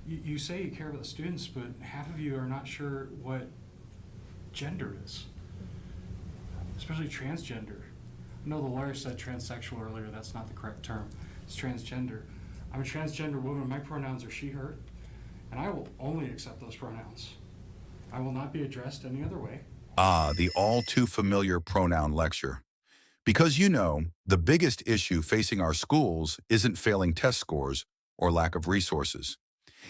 you say you care about the students, but half of you are not sure what gender is, especially transgender. I know the lawyer said transsexual earlier. That's not the correct term. It's transgender. I'm a transgender woman. My pronouns are she, her, and I will only accept those pronouns. I will not be addressed any other way. Ah, the all too familiar pronoun lecture. Because you know, the biggest issue facing our schools isn't failing test scores or lack of resources.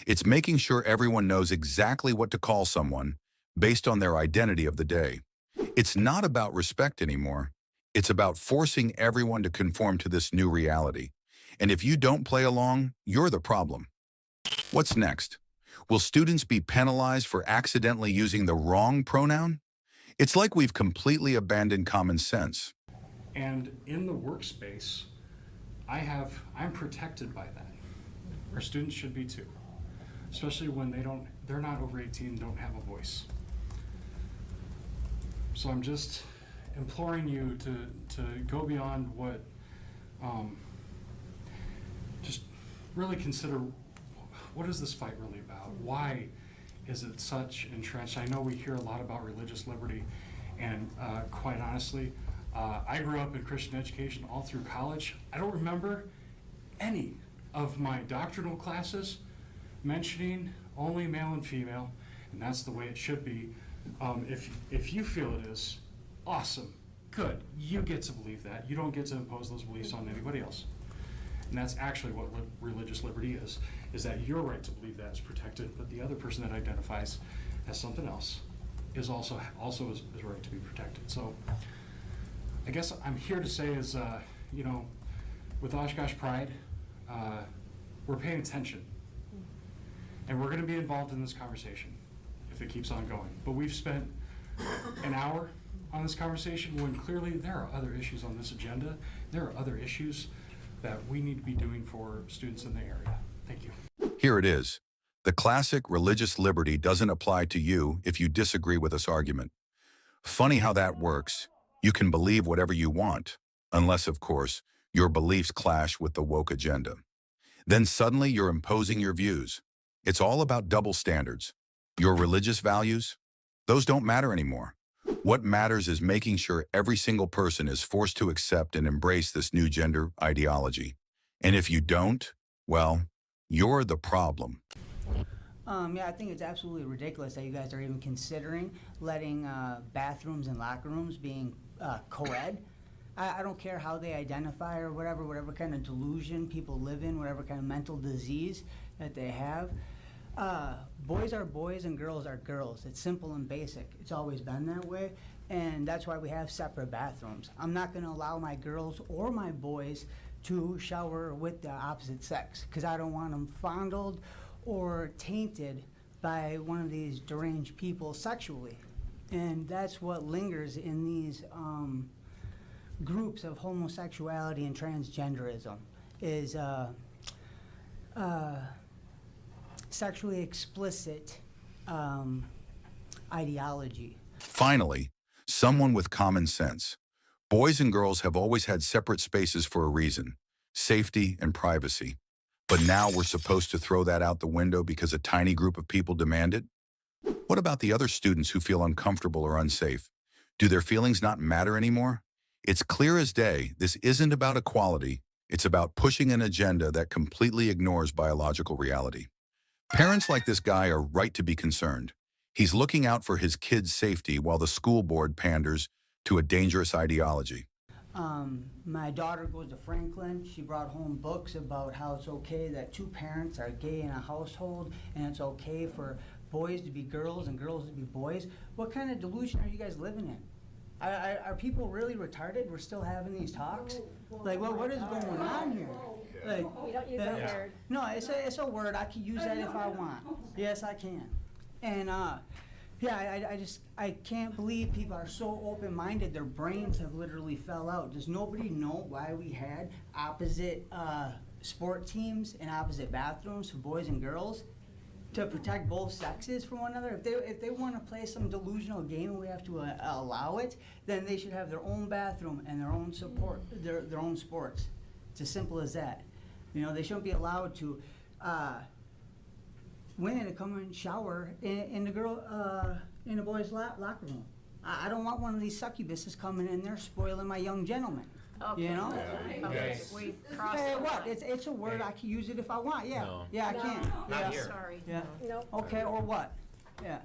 It's making sure everyone knows exactly what to call someone based on their identity of the day. It's not about respect anymore. It's about forcing everyone to conform to this new reality. And if you don't play along, you're the problem. What's next? Will students be penalized for accidentally using the wrong pronoun? It's like we've completely abandoned common sense. And in the workspace, I'm protected by that. Our students should be too, especially when they're not over 18, don't have a voice. So I'm just imploring you to go beyond what, just really consider, what is this fight really about? Why is it such entrenched? I know we hear a lot about religious liberty, and quite honestly, I grew up in Christian education all through college. I don't remember any of my doctrinal classes mentioning only male and female, and that's the way it should be. If you feel it is, awesome, good. You get to believe that. You don't get to impose those beliefs on anybody else. And that's actually what religious liberty is that your right to believe that is protected, but the other person that identifies as something else is also is right to be protected. So I guess I'm here to say is, with Oshkosh Pride, we're paying attention. And we're gonna be involved in this conversation if it keeps on going. But we've spent an hour on this conversation when clearly there are other issues on this agenda. There are other issues that we need to be doing for students in the area. Thank you. Here it is. The classic religious liberty doesn't apply to you if you disagree with this argument. Funny how that works. You can believe whatever you want, unless, of course, your beliefs clash with the woke agenda. Then suddenly you're imposing your views. It's all about double standards. Your religious values, those don't matter anymore. What matters is making sure every single person is forced to accept and embrace this new gender ideology. And if you don't, well, you're the problem. Yeah, I think it's absolutely ridiculous that you guys are even considering letting bathrooms and locker rooms being co-ed. I don't care how they identify or whatever kind of delusion people live in, whatever kind of mental disease that they have. Boys are boys and girls are girls. It's simple and basic. It's always been that way, and that's why we have separate bathrooms. I'm not going to allow my girls or my boys to shower with the opposite sex because I don't want them fondled or tainted by one of these deranged people sexually. And that's what lingers in these groups of homosexuality and transgenderism is sexually explicit ideology. Finally, someone with common sense. Boys and girls have always had separate spaces for a reason, safety and privacy. But now we're supposed to throw that out the window because a tiny group of people demand it? What about the other students who feel uncomfortable or unsafe? Do their feelings not matter anymore? It's clear as day, this isn't about equality. It's about pushing an agenda that completely ignores biological reality. Parents like this guy are right to be concerned. He's looking out for his kids' safety while the school board panders to a dangerous ideology. My daughter goes to Franklin. She brought home books about how it's okay that two parents are gay in a household and it's okay for boys to be girls and girls to be boys. What kind of delusion are you guys living in? Are people really retarded? We're still having these talks? Like, what is going on here? Like, We don't use that word. no, it's a word. I can use that if I want. Yes, I can. And yeah, I can't believe people are so open-minded. Their brains have literally fell out. Does nobody know why we had opposite sport teams and opposite bathrooms for boys and girls? To protect both sexes from one another. If they want to play some delusional game and we have to allow it, then they should have their own bathroom and their own support, their own sports. It's as simple as that. You know, they shouldn't be allowed to women to come and shower in the boys' locker room. I don't want one of these succubuses coming in there spoiling my young gentlemen. Okay. You know? Okay, we crossed Hey, the what? line. It's a word, I can use it if I want, yeah. No. Yeah, I can. Not Yeah. here. Sorry. Yeah. Nope. Okay, or what? Yeah.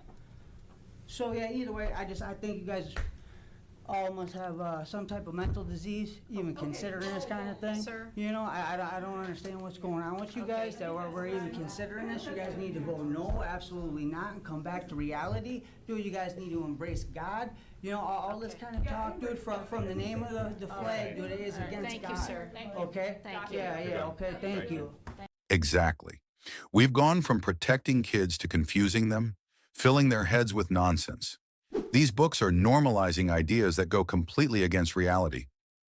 So, yeah, either way, I think you guys all must have some type of mental disease, even considering this kind of thing. Sir? You know, I don't understand what's going on with you guys, that we're even considering this. You guys need to vote no, absolutely not, and come back to reality. Dude, you guys need to embrace God. You know, all this kind of talk, dude, from the name of the flag, dude, it is against Thank God. you, sir. Okay? Thank you. Yeah, okay, thank you. Exactly. We've gone from protecting kids to confusing them, filling their heads with nonsense. These books are normalizing ideas that go completely against reality.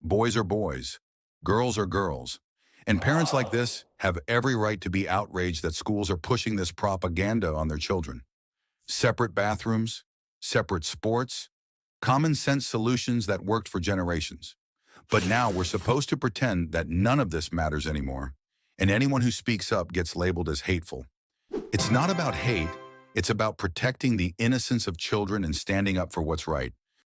Boys are boys, girls are girls. And parents like this have every right to be outraged that schools are pushing this propaganda on their children. Separate bathrooms, separate sports, common sense solutions that worked for generations. But now we're supposed to pretend that none of this matters anymore, and anyone who speaks up gets labeled as hateful. It's not about hate, it's about protecting the innocence of children and standing up for what's right.